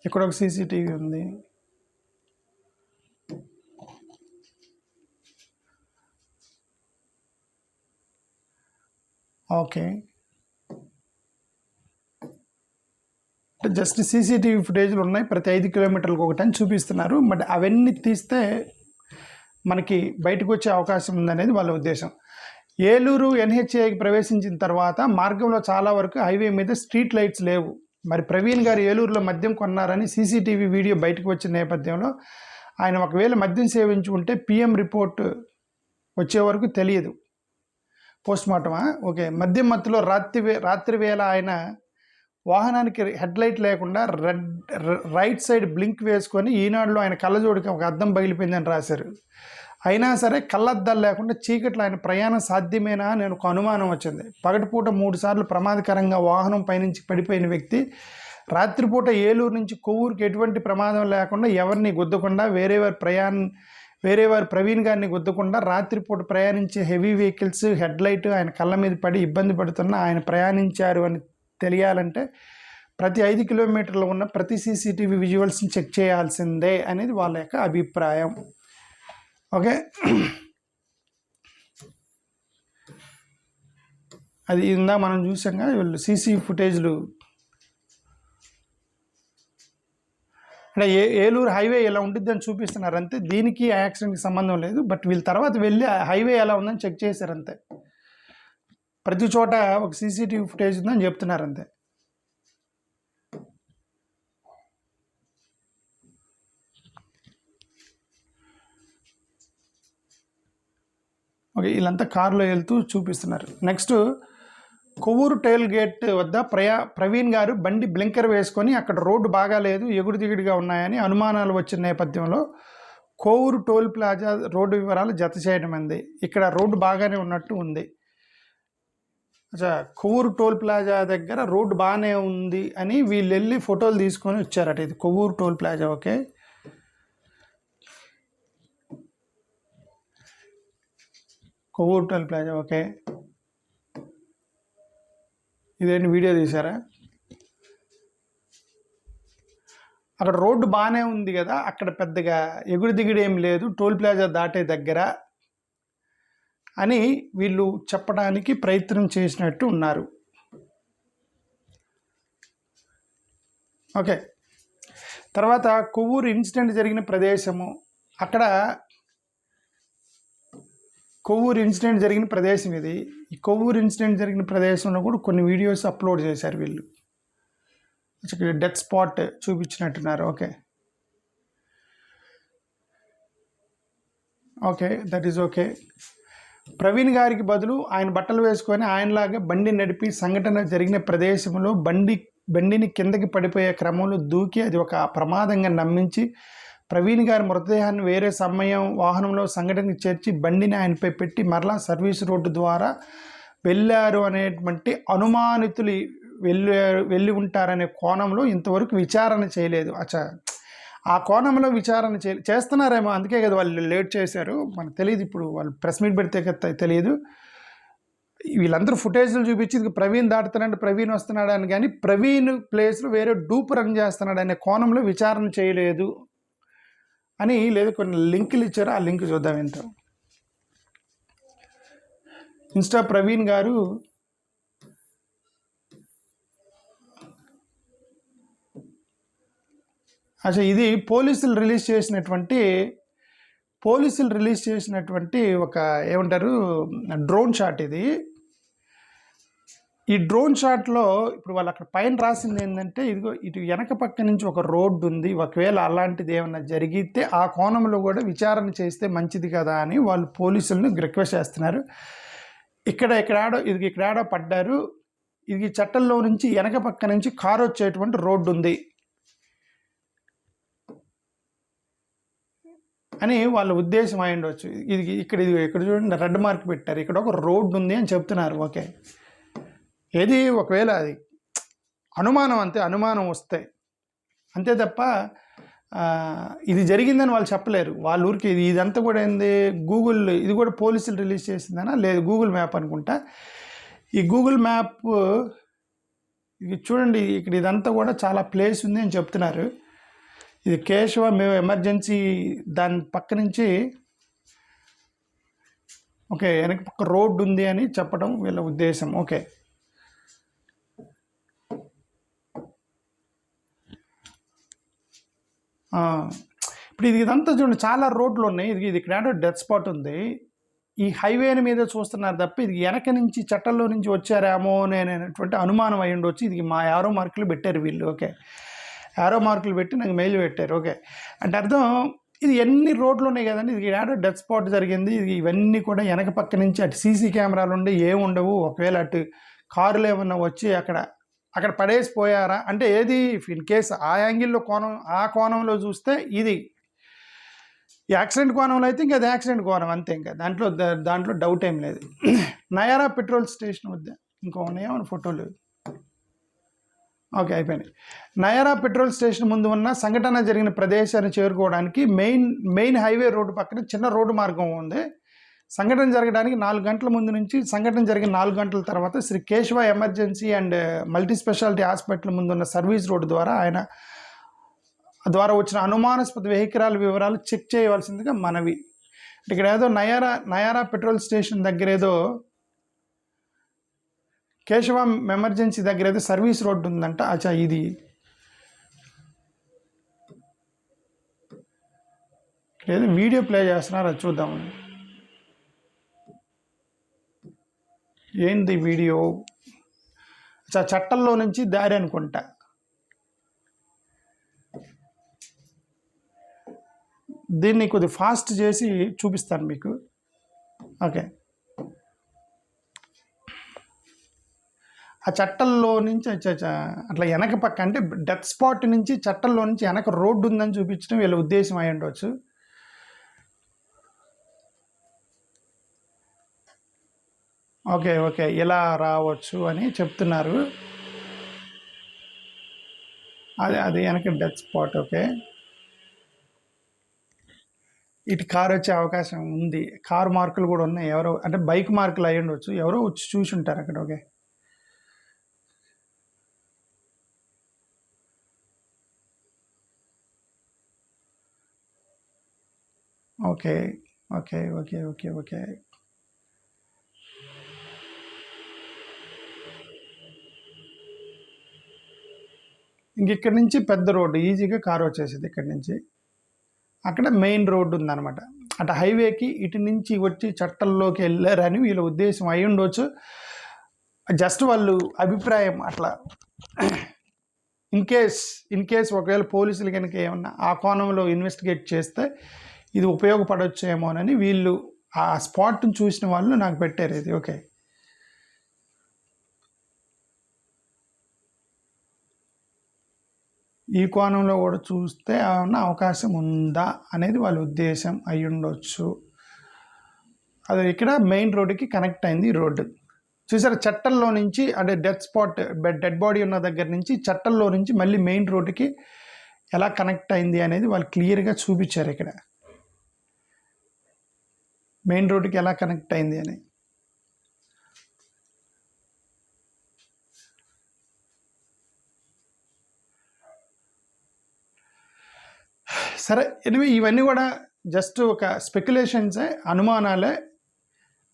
ఇక్కడ ఒక సీసీటీవీ ఉంది. ఓకే, జస్ట్ సీసీటీవీ ఫుటేజ్లు ఉన్నాయి ప్రతి 5 కిలోమీటర్లకు ఒకటి అని చూపిస్తున్నారు. బట్ అవన్నీ తీస్తే మనకి బయటకు వచ్చే అవకాశం ఉందనేది వాళ్ళ ఉద్దేశం. ఏలూరు ఎన్హెచ్ఐకి ప్రవేశించిన తర్వాత మార్గంలో చాలా వరకు హైవే మీద స్ట్రీట్ లైట్స్ లేవు. మరి ప్రవీణ్ గారు ఏలూరులో మద్యం కొన్నారని సీసీటీవీ వీడియో బయటకు వచ్చిన నేపథ్యంలో ఆయన ఒకవేళ మద్యం సేవించుకుంటే పిఎం రిపోర్ట్ వచ్చే వరకు తెలియదు. పోస్ట్మార్టమా? ఓకే, మద్యం మత్తులో రాత్రి వేళ ఆయన వాహనానికి హెడ్లైట్ లేకుండా రైట్ సైడ్ బ్లింక్ వేసుకొని ఈనాడులో ఆయన కళ్ళజోడికి ఒక అద్దం పగిలిపోయిందని రాశారు. అయినా సరే కళ్ళద్దాలు లేకుండా చీకట్లో ఆయన ప్రయాణం సాధ్యమేనా అని ఒక అనుమానం వచ్చింది. పగటిపూట 3 సార్లు ప్రమాదకరంగా వాహనం పైనుంచి పడిపోయిన వ్యక్తి రాత్రిపూట ఏలూరు నుంచి కొవ్వూరుకి ఎటువంటి ప్రమాదం లేకుండా ఎవరిని గుద్దకుండా వేరే వారు ప్రవీణ్ గారిని గుద్దకుండా రాత్రిపూట ప్రయాణించే హెవీ వెహికల్స్ హెడ్లైట్ ఆయన కళ్ళ మీద పడి ఇబ్బంది పడుతున్నా ఆయన ప్రయాణించారు అని తెలియాలంటే ప్రతి 5 కిలోమీటర్లు ఉన్న ప్రతి సీసీటీవీ విజువల్స్ని చెక్ చేయాల్సిందే అనేది వాళ్ళ యొక్క అభిప్రాయం. ఓకే, అది ఇందా మనం చూసాంగా వీళ్ళు సీసీ ఫుటేజ్లు. అంటే ఏలూరు హైవే ఎలా ఉంటుందని చూపిస్తున్నారు అంతే, దీనికి ఆ యాక్సిడెంట్కి సంబంధం లేదు. బట్ వీళ్ళ తర్వాత వెళ్ళి హైవే ఎలా ఉందని చెక్ చేశారు అంతే. ప్రతి చోట ఒక సీసీటీవీ ఫుటేజ్ ఉందని చెప్తున్నారు అంతే. ఓకే, వీళ్ళంతా కారులో వెళ్తూ చూపిస్తున్నారు. నెక్స్ట్ కొవ్వూరు టోల్ గేట్ వద్ద ప్రవీణ్ గారు బండి బ్లింకర్ వేసుకొని అక్కడ రోడ్డు బాగాలేదు ఎగుడు దిగుడుగా ఉన్నాయని అనుమానాలు వచ్చిన నేపథ్యంలో కొవ్వూరు టోల్ ప్లాజా రోడ్డు వివరాలు జత చేయడం అంది. ఇక్కడ రోడ్డు బాగానే ఉన్నట్టు ఉంది. అచ్చా, కొవ్వూరు టోల్ ప్లాజా దగ్గర రోడ్డు బాగానే ఉంది అని వీళ్ళు వెళ్ళి ఫోటోలు తీసుకొని వచ్చారట. ఇది Kovvur toll plaza. Okay, Kovvur toll plaza. Okay, ఇదేంటి వీడియో తీసారా? అక్కడ రోడ్డు బాగానే ఉంది కదా, అక్కడ పెద్దగా ఎగుడు దిగుడు ఏం లేదు టోల్ ప్లాజా దాటే దగ్గర అని వీళ్ళు చెప్పడానికి ప్రయత్నం చేసినట్టు ఉన్నారు. ఓకే, తర్వాత కొవ్వూరు ఇన్సిడెంట్ జరిగిన ప్రదేశము, అక్కడ కొవ్వూరు ఇన్సిడెంట్ జరిగిన ప్రదేశం ఇది. ఈ కొవ్వూరు ఇన్సిడెంట్ జరిగిన ప్రదేశంలో కూడా కొన్ని వీడియోస్ అప్లోడ్ చేశారు వీళ్ళు. డెత్ స్పాట్ చూపించినట్టున్నారు. Okay okay, that is okay. Praveen గారికి బదులు ఆయన బట్టలు వేసుకొని ఆయనలాగా బండి నడిపి సంఘటన జరిగిన ప్రదేశంలో బండిని కిందకి పడిపోయే క్రమంలో దూకి అది ఒక ప్రమాదంగా నమ్మించి ప్రవీణ్ గారి మృతదేహాన్ని వేరే వాహనంలో సంఘటనకి చేర్చి బండిని ఆయనపై పెట్టి మరలా సర్వీస్ రోడ్డు ద్వారా వెళ్ళారు అనేటువంటి అనుమానితులు వెళ్ళి ఉంటారనే కోణంలో ఇంతవరకు విచారణ చేయలేదు. అచ్చా, ఆ కోణంలో విచారణ చేస్తున్నారేమో, అందుకే కదా వాళ్ళు లేట్ చేశారు. మనకు తెలియదు, ఇప్పుడు వాళ్ళు ప్రెస్ మీట్ పెడితే కదా తెలియదు. వీళ్ళందరూ ఫుటేజ్లు చూపించి ఇది ప్రవీణ్ దాటుతున్నాడు, ప్రవీణ్ వస్తున్నాడు అని, కానీ ప్రవీణ్ ప్లేస్లో వేరే డూప్ రన్ చేస్తున్నాడు అనే కోణంలో విచారణ చేయలేదు అని. లేదు, కొన్ని లింకులు ఇచ్చారు, ఆ లింక్ చూద్దాం ఏంటో. ఇన్స్టా ప్రవీణ్ గారు అసలు ఇది పోలీసులు రిలీజ్ చేసినటువంటి ఒక ఏమంటారు డ్రోన్ షాట్ ఇది. ఈ డ్రోన్ షాట్లో ఇప్పుడు వాళ్ళు అక్కడ పైన రాసింది ఏంటంటే, ఇదిగో ఇటు వెనక పక్క నుంచి ఒక రోడ్డు ఉంది, ఒకవేళ అలాంటిది ఏమన్నా జరిగితే ఆ కోణంలో కూడా విచారణ చేస్తే మంచిది కదా అని వాళ్ళు పోలీసులను రిక్వెస్ట్ చేస్తున్నారు. ఇక్కడాడో పడ్డారు, ఇది చట్టంలో నుంచి వెనక పక్క నుంచి కారు వచ్చేటువంటి రోడ్డు ఉంది అని వాళ్ళ ఉద్దేశం అయి ఉండవచ్చు. ఇక్కడ చూడండి, రెడ్ మార్క్ పెట్టారు, ఇక్కడ ఒక రోడ్డు ఉంది అని చెప్తున్నారు. ఓకే, ఏది ఒకవేళ అది అనుమానం, అంతే, అనుమానం వస్తే అంతే తప్ప ఇది జరిగిందని వాళ్ళు చెప్పలేరు. వాళ్ళ ఊరికి ఇదంతా కూడా ఏంది, గూగుల్, ఇది కూడా పోలీసులు రిలీజ్ చేసిందనా, లేదు గూగుల్ మ్యాప్ అనుకుంటా. ఈ గూగుల్ మ్యాప్ ఇది చూడండి, ఇక్కడ ఇదంతా కూడా చాలా ప్లేస్ ఉంది అని చెప్తున్నారు. ఇది కేశవ ఎమర్జెన్సీ దాని పక్క నుంచి ఓకే వెనక పక్క రోడ్డు ఉంది అని చెప్పడం వీళ్ళ ఉద్దేశం. ఓకే, ఇప్పుడు ఇదంతా చూడండి, చాలా రోడ్లు ఉన్నాయి. ఇది ఇక్కడ డెత్ స్పాట్ ఉంది. ఈ హైవేని మీద చూస్తున్నారు తప్ప ఇది వెనక నుంచి చట్టంలో నుంచి వచ్చారేమో అనేటువంటి అనుమానం అయి ఉండొచ్చు. ఇది మా యారో మార్కులు పెట్టారు వీళ్ళు. ఓకే, యారో మార్కులు పెట్టి నాకు మెయిల్ పెట్టారు. ఓకే, అంటే అర్థం ఇది ఎన్ని రోడ్లు ఉన్నాయి కదండి, ఇది ఏడో డెత్ స్పాట్ జరిగింది. ఇవన్నీ కూడా వెనక పక్క నుంచి అటు సీసీ కెమెరాలు ఉండి ఏముండవు. ఒకవేళ అటు కారులు ఏమన్నా వచ్చి అక్కడ పడేసిపోయారా అంటే, ఏది ఇన్ కేస్ ఆ యాంగిల్లో ఆ కోణంలో చూస్తే ఇది యాక్సిడెంట్ కోణంలో అయితే ఇంకా అది యాక్సిడెంట్ కోణం అంతే, ఇంకా దాంట్లో డౌట్ ఏం లేదు. నయారా పెట్రోల్ స్టేషన్ వద్ద ఇంకో ఉన్నాయేమో ఫోటోలు. ఓకే, అయిపోయినాయి. నయారా పెట్రోల్ స్టేషన్ ముందు ఉన్న సంఘటన జరిగిన ప్రదేశాన్ని చేరుకోవడానికి మెయిన్ హైవే రోడ్డు పక్కన చిన్న రోడ్డు మార్గం ఉంది. సంఘటన జరగడానికి 4 గంటల ముందు నుంచి సంఘటన జరిగిన 4 గంటల తర్వాత Shri Keshava emergency and multi speciality hospital ముందున్న సర్వీస్ రోడ్డు ద్వారా వచ్చిన అనుమానాస్పద వెహికల్ వివరాలు చెక్ చేయవలసిందిగా మనవి. ఇక్కడ ఏదో నయారా పెట్రోల్ స్టేషన్ దగ్గర ఏదో కేశవ ఎమర్జెన్సీ దగ్గర ఏదో సర్వీస్ రోడ్డు ఉందంట. అచ్చా, ఇది ఏదో వీడియో ప్లే చేస్తున్నారు, అది చూద్దాము. ఏంది వీడియో? అచ్చా, చట్టంలో నుంచి దారి అనుకుంటా. దీన్ని కొద్దిగా ఫాస్ట్ చేసి చూపిస్తాను మీకు. ఓకే, ఆ చట్టంలో నుంచి అట్లా వెనక పక్క అంటే డెత్ స్పాట్ నుంచి చట్టంలో నుంచి వెనక రోడ్డు ఉందని చూపించడం వీళ్ళ ఉద్దేశం అయి ఉండవచ్చు. ఓకే ఓకే ఇలా రావచ్చు అని చెప్తున్నారు. అది వెనక డెత్ స్పాట్. ఓకే, ఇటు కార్ వచ్చే అవకాశం ఉంది. కారు మార్కులు కూడా ఉన్నాయి. ఎవరో అంటే బైక్ మార్కులు అయ్యి ఉండొచ్చు, ఎవరో వచ్చి చూసి ఉంటారు అక్కడ. Okay okay okay okay okay okay ఇంక ఇక్కడ నుంచి పెద్ద రోడ్డు, ఈజీగా కారు వచ్చేసింది ఇక్కడ నుంచి. అక్కడ మెయిన్ రోడ్డు ఉందన్నమాట. అటు హైవేకి ఇటు నుంచి వచ్చి చట్టంలోకి వెళ్ళారని వీళ్ళ ఉద్దేశం అయి ఉండొచ్చు. జస్ట్ వాళ్ళు అభిప్రాయం అట్లా. ఇన్ కేస్ ఒకవేళ పోలీసులు కనుక ఏమన్నా ఆ కోణంలో ఇన్వెస్టిగేట్ చేస్తే ఇది ఉపయోగపడవచ్చేమోనని వీళ్ళు ఆ స్పాట్ని చూసిన వాళ్ళు నాకు పెట్టారు ఇది. ఓకే, ఈ కోణంలో కూడా చూస్తే ఏమన్నా అవకాశం ఉందా అనేది వాళ్ళ ఉద్దేశం అయి ఉండొచ్చు. అది ఇక్కడ మెయిన్ రోడ్డుకి కనెక్ట్ అయింది ఈ రోడ్డు. చూసారా, చట్టంలో నుంచి అంటే డెత్ స్పాట్, డెడ్ బాడీ ఉన్న దగ్గర నుంచి చట్టంలో నుంచి మళ్ళీ మెయిన్ రోడ్డుకి ఎలా కనెక్ట్ అయింది అనేది వాళ్ళు క్లియర్గా చూపించారు ఇక్కడ. మెయిన్ రోడ్డుకి ఎలా కనెక్ట్ అయింది అని. సరే, ఎనివే ఇవన్నీ కూడా జస్ట్ ఒక స్పెక్యులేషన్సే, అనుమానాలే.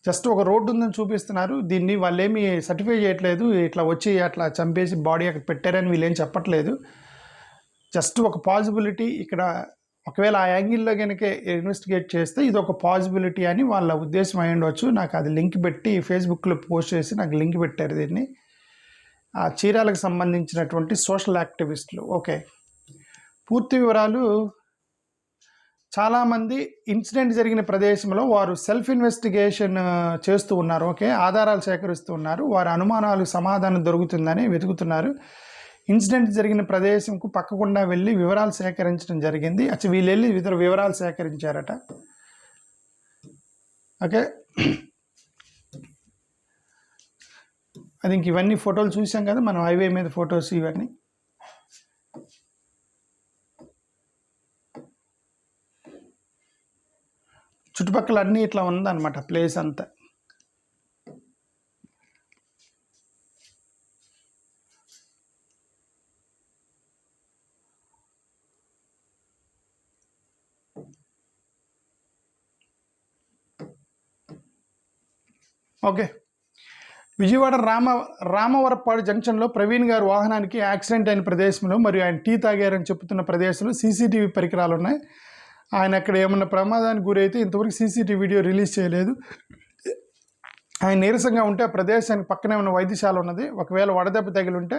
జస్ట్ ఒక రోడ్డు ఉందని చూపిస్తున్నారు. దీన్ని వాళ్ళు ఏమి సర్టిఫై చేయట్లేదు. ఇట్లా వచ్చి అట్లా చంపేసి బాడీ అక్కడ పెట్టారని వీళ్ళేం చెప్పట్లేదు. జస్ట్ ఒక పాసిబిలిటీ ఇక్కడ. ఒకవేళ ఆ యాంగిల్లో కనుక ఇన్వెస్టిగేట్ చేస్తే ఇది ఒక పాసిబిలిటీ అని వాళ్ళ ఉద్దేశం అయి ఉండవచ్చు. నాకు అది లింక్ పెట్టి ఫేస్బుక్లో పోస్ట్ చేసి నాకు లింక్ పెట్టారు దీన్ని. ఆ చీరాలకు సంబంధించినటువంటి సోషల్ యాక్టివిస్టులు. ఓకే, పూర్తి వివరాలు. చాలామంది ఇన్సిడెంట్ జరిగిన ప్రదేశంలో వారు సెల్ఫ్ ఇన్వెస్టిగేషన్ చేస్తూ ఉన్నారు. ఓకే, ఆధారాలు సేకరిస్తూ ఉన్నారు. వారి అనుమానాలకు సమాధానం దొరుకుతుందని వెతుకుతున్నారు. ఇన్సిడెంట్ జరిగిన ప్రదేశంకు పక్కకుండా వెళ్ళి వివరాలు సేకరించడం జరిగింది. వీళ్ళు వెళ్ళి ఇతర వివరాలు సేకరించారట. ఓకే, అది ఇంక ఇవన్నీ ఫోటోలు చూసాం కదా మనం, హైవే మీద ఫొటోస్ ఇవన్నీ. చుట్టుపక్కల అన్నీ ఇట్లా ఉందన్నమాట ప్లేస్ అంతా. ఓకే, విజయవాడ రామవరపాడు జంక్షన్లో ప్రవీణ్ గారు వాహనానికి యాక్సిడెంట్ అయిన ప్రదేశంలో మరియు ఆయన టీ తాగారని చెప్తున్న ప్రదేశంలో సీసీటీవీ పరికరాలు ఉన్నాయి. ఆయన అక్కడ ఏమన్నా ప్రమాదానికి గురైతే ఇంతవరకు సీసీటీవీ వీడియో రిలీజ్ చేయలేదు. ఆయన నీరసంగా ఉంటే ఆ ప్రదేశానికి పక్కనే ఉన్న వైద్యశాల ఉన్నది. ఒకవేళ వడదెబ్బ తగిలి ఉంటే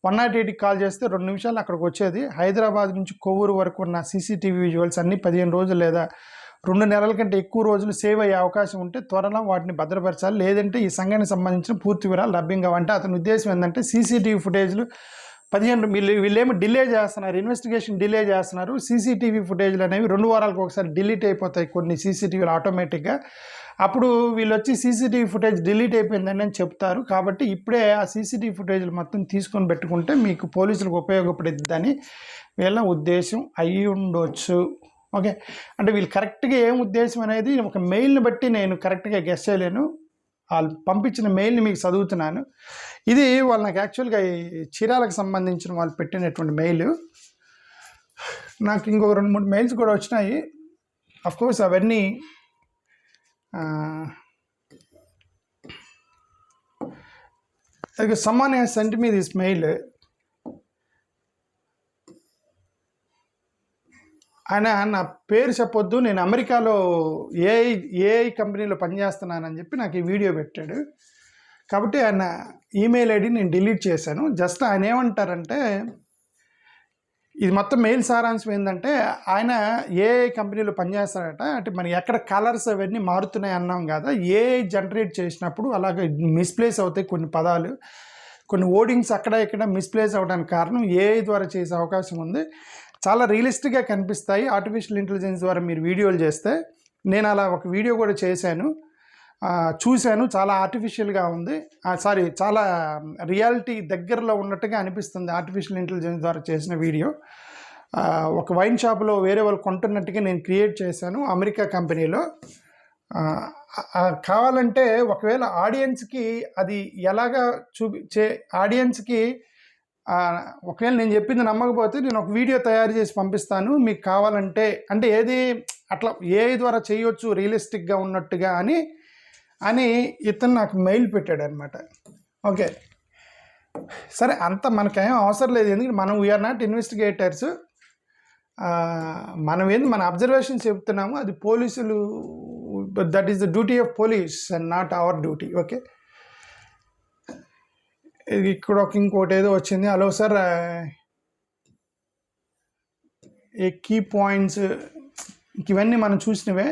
108కి కాల్ చేస్తే 2 నిమిషాలు అక్కడికి వచ్చేది. హైదరాబాద్ నుంచి కొవ్వూరు వరకు ఉన్న సీసీటీవీ విజువల్స్ అన్నీ 15 రోజులు లేదా 2 నెలల కంటే ఎక్కువ రోజులు సేవ్ అయ్యే అవకాశం ఉంటే త్వరలో వాటిని భద్రపరచాలి. లేదంటే ఈ సంఘటనకు సంబంధించిన పూర్తి వివరాలు లభ్యంగా అంటే అతని ఉద్దేశం ఏంటంటే సీసీటీవీ ఫుటేజ్లు 15 వీళ్ళేమో డిలే చేస్తున్నారు, ఇన్వెస్టిగేషన్ డిలే చేస్తున్నారు. సీసీటీవీ ఫుటేజ్లు అనేవి 2 వారాలకు ఒకసారి డిలీట్ అయిపోతాయి కొన్ని సీసీటీవీలు ఆటోమేటిక్గా. అప్పుడు వీళ్ళు వచ్చి సీసీటీవీ ఫుటేజ్ డిలీట్ అయిపోయిందని అని చెప్తారు. కాబట్టి ఇప్పుడే ఆ సీసీటీవీ ఫుటేజ్లు మొత్తం తీసుకొని పెట్టుకుంటే మీకు పోలీసులకు ఉపయోగపడుతుందని వీళ్ళ ఉద్దేశం అయి ఉండొచ్చు. ఓకే, అంటే వీళ్ళు కరెక్ట్గా ఏం ఉద్దేశం అనేది ఒక మెయిల్ని బట్టి నేను కరెక్ట్గా గెస్ చేయలేను. వాళ్ళు పంపించిన మెయిల్ని మీకు చదువుతున్నాను. ఇది వాళ్ళు నాకు యాక్చువల్గా చీరాలకు సంబంధించిన వాళ్ళు పెట్టినటువంటి మెయిల్. నాకు ఇంకొక 2-3 మెయిల్స్ కూడా వచ్చినాయి. అఫ్కోర్స్ అవన్నీ someone has sent me this mail. ఆయన నా పేరు చెప్పొద్దు, నేను అమెరికాలో ఏఐ కంపెనీలో పనిచేస్తున్నానని చెప్పి నాకు ఈ వీడియో పెట్టాడు. కాబట్టి ఆయన ఈమెయిల్ ఐడి నేను డిలీట్ చేశాను. జస్ట్ ఆయన ఏమంటారంటే, ఇది మొత్తం మెయిల్ సారాంశం ఏంటంటే, ఆయన ఏఐ కంపెనీలో పనిచేస్తారట. అంటే మనకి ఎక్కడ కలర్స్ అవన్నీ మారుతున్నాయి అన్నాం కదా, ఏఐ జనరేట్ చేసినప్పుడు అలాగే మిస్ప్లేస్ అవుతాయి కొన్ని పదాలు, కొన్ని ఓడింగ్స్ అక్కడ ఇక్కడ మిస్ప్లేస్ అవ్వడానికి కారణం ఏఐ ద్వారా చేసే అవకాశం ఉంది. చాలా రియలిస్టిక్గా కనిపిస్తాయి ఆర్టిఫిషియల్ ఇంటెలిజెన్స్ ద్వారా మీరు వీడియోలు చేస్తే. నేను అలా ఒక వీడియో కూడా చేశాను. చూశాను. చాలా ఆర్టిఫిషియల్గా ఉంది, చాలా రియాలిటీ దగ్గరలో ఉన్నట్టుగా అనిపిస్తుంది ఆర్టిఫిషియల్ ఇంటెలిజెన్స్ ద్వారా చేసిన వీడియో. ఒక వైన్ షాప్లో వేరే వాళ్ళు కొంటున్నట్టుగా నేను క్రియేట్ చేశాను అమెరికా కంపెనీలో. కావాలంటే ఒకవేళ ఆడియన్స్కి అది ఎలాగా ఆడియన్స్కి ఒకవేళ నేను చెప్పింది నమ్మకపోతే నేను ఒక వీడియో తయారు చేసి పంపిస్తాను మీకు కావాలంటే. అంటే ఏది అట్లా ఏఐ ద్వారా చేయొచ్చు రియలిస్టిక్గా ఉన్నట్టుగా అని ఇతను నాకు మెయిల్ పెట్టాడు అనమాట. ఓకే, సరే, అంత మనకేం అవసరం లేదు, ఎందుకంటే మనం వీఆర్ నాట్ ఇన్వెస్టిగేటర్స్. మనం ఏంది మన అబ్జర్వేషన్ చెప్తున్నాము, అది పోలీసులు, that is the duty of police and not our duty. Okay, ఇక్కడ ఇంకోటి ఏదో వచ్చింది. హలో సార్, ఏ కీ పాయింట్స్, ఇవన్నీ మనం చూసినవే.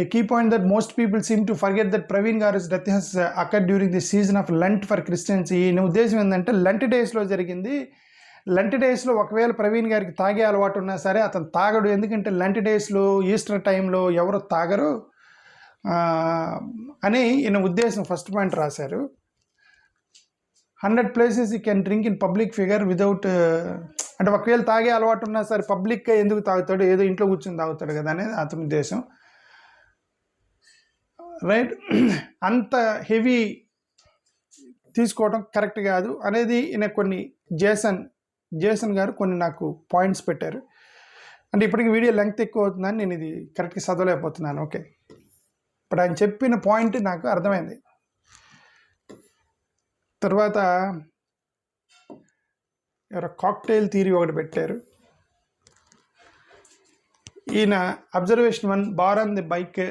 A key point that most people seem to forget that Praveen Garu's death has occurred during the season of Lent for Christians. ఈ ఉద్దేశం ఏంటంటే Lent డేస్లో జరిగింది. లెంట్ డేస్లో ఒకవేళ ప్రవీణ్ గారికి తాగే అలవాటు ఉన్నా సరే అతను తాగడు, ఎందుకంటే లెంట్ డేస్లో ఈస్టర్ టైంలో ఎవరు తాగరు అని ఈయన ఉద్దేశం. ఫస్ట్ పాయింట్ రాశారు. 100 places he can drink in public figure without అంటే ఒకవేళ తాగే అలవాటు ఉన్నా సరే పబ్లిక్గా ఎందుకు తాగుతాడు, ఏదో ఇంట్లో కూర్చొని తాగుతాడు కదా అనేది అతని ఉద్దేశం. రైట్, అంత హెవీ తీసుకోవడం కరెక్ట్ కాదు అనేది ఈయన కొన్ని జేసన్ గారు కొన్ని నాకు పాయింట్స్ పెట్టారు. అంటే ఇప్పటికి వీడియో లెంగ్త్ ఎక్కువ అవుతుందని నేను ఇది కరెక్ట్గా చదవలేకపోతున్నాను. ఓకే, ఇప్పుడు ఆయన చెప్పిన పాయింట్ నాకు అర్థమైంది. తర్వాత ఎవరో కాక్టైల్ థియరీ ఒకటి పెట్టారు. ఈయన observation 1, bar on the bike,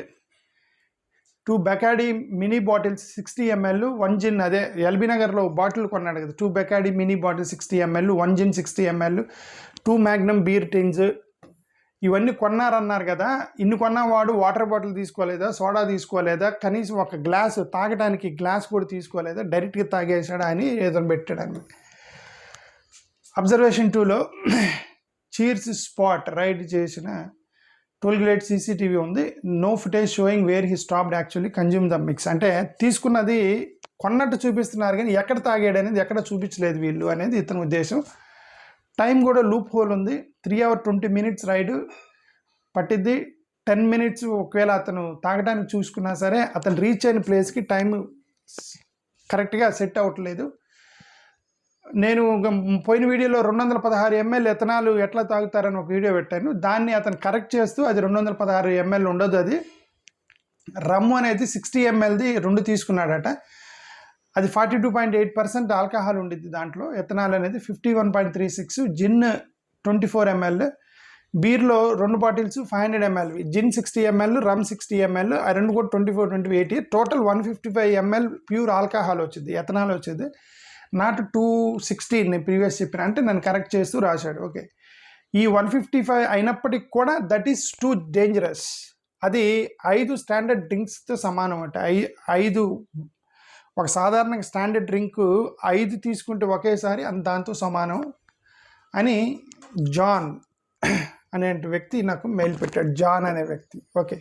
2 Bacardi mini bottles 60 ml, 1 gin, అదే ఎల్బీ నగర్లో బాటిల్ కొన్నాడు కదా, 2 Bacardi mini bottle 60 ml, 1 gin 60 ml, 2 Magnum beer tins, ఇవన్నీ కొన్నారన్నారు కదా. ఇన్ని కొన్నవాడు వాటర్ బాటిల్ తీసుకోలేదా, సోడా తీసుకోలేదా, కనీసం ఒక గ్లాస్ తాగడానికి గ్లాస్ కూడా తీసుకోలేదా, డైరెక్ట్గా తాగేసాడా అని ఏదో పెట్టాడు అన్నమాట. అబ్జర్వేషన్ 2లో చీర్స్ స్పాట్ రైడ్ చేసిన టోల్గేట్ సీసీటీవీ ఉంది. No footage showing where he stopped actually consume the mix. అంటే తీసుకున్నది కొన్నట్టు చూపిస్తున్నారు కానీ ఎక్కడ తాగాడు అనేది ఎక్కడ చూపించలేదు వీళ్ళు అనేది ఇతని ఉద్దేశం. టైం కూడా లూప్ హోల్ ఉంది. 3 hours 20 minutes రైడ్ పట్టిద్ది. 10 minutes ఒకవేళ అతను తాగడానికి చూసుకున్నా సరే అతను రీచ్ అయిన ప్లేస్కి టైం కరెక్ట్గా సెట్ అవ్వట్లేదు. నేను పోయిన వీడియోలో 216 ml ఎథనాల్ ఎట్లా తాగుతారని ఒక వీడియో పెట్టాను. దాన్ని అతను కరెక్ట్ చేస్తూ అది 216 ml ఉండదు, అది రమ్ము అనేది 60 mlది 2 తీసుకున్నాడట. అది 42.8% ఆల్కహాల్ ఉండిద్ది దాంట్లో. ఎథనాల్ అనేది 51.36, జిన్ 24 ml, బీర్లో 2 బాటిల్స్ 500 ml, జిన్ 60 ml, రమ్ 60 ml, ఆ రెండు కూడా 24-28, టోటల్ 155 ml ప్యూర్ ఆల్కహాల్ వచ్చింది, ఎథనాల్ వచ్చింది. నాట్ 260 నేను ప్రీవియస్ చెప్పిన, అంటే నన్ను కరెక్ట్ చేస్తూ రాశాడు. ఓకే, ఈ 155 అయినప్పటికి కూడా దట్ ఈస్ టూ డేంజరస్. అది 5 స్టాండర్డ్ డ్రింక్స్తో సమానం అంట. 5 ఒక సాధారణ స్టాండర్డ్ డ్రింక్ 5 తీసుకుంటే ఒకేసారి దాంతో సమానం అని జాన్ అనే వ్యక్తి నాకు మెయిల్ పెట్టాడు. జాన్ అనే వ్యక్తి. ఓకే,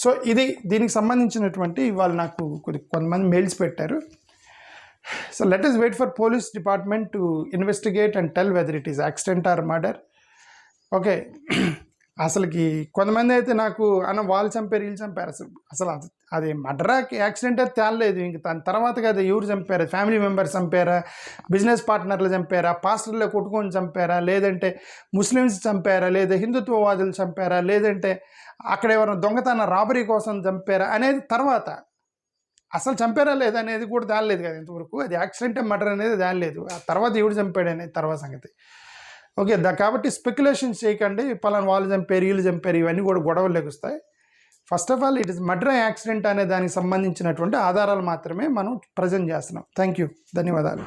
సో ఇది దీనికి సంబంధించినటువంటి వాళ్ళు నాకు కొంతమంది మెయిల్స్ పెట్టారు. So let us wait for police department to investigate and tell whether it is accident or murder. Okay, అసలుకి కొంతమంది అయితే నాకు వాళ్ళు చంపారు వీళ్ళు చంపారు, అసలు అది మర్డరాకి యాక్సిడెంట్ అయితే తేలలేదు. ఇంక దాని తర్వాత కదా ఎవరు చంపారా, ఫ్యామిలీ మెంబర్స్ చంపారా, బిజినెస్ పార్ట్నర్లు చంపారా, పాస్టర్లు కొట్టుకొని చంపారా, లేదంటే ముస్లిమ్స్ చంపారా, లేదా హిందుత్వవాదులు చంపారా, లేదంటే అక్కడ ఎవరైనా దొంగతన రాబరీ కోసం చంపారా అనేది తర్వాత. అసలు చంపారా లేదా అనేది కూడా తేలలేదు కదా ఇంతవరకు. అది యాక్సిడెంట్ మర్డర్ అనేది తేలలేదు. ఆ తర్వాత ఎవడు చంపాడు అనేది తర్వాత సంగతి. ఓకే, కాబట్టి స్పెక్యులేషన్స్ చేయకండి, పలానా వాళ్ళు చంపారు వీళ్ళు చంపారు, ఇవన్నీ కూడా గొడవలు లెగుస్తాయి. First of all it is murder accident అనే దానికి సంబంధించినటువంటి ఆధారాలు మాత్రమే మనం ప్రజెంట్ చేస్తున్నాం. థ్యాంక్ యూ, ధన్యవాదాలు.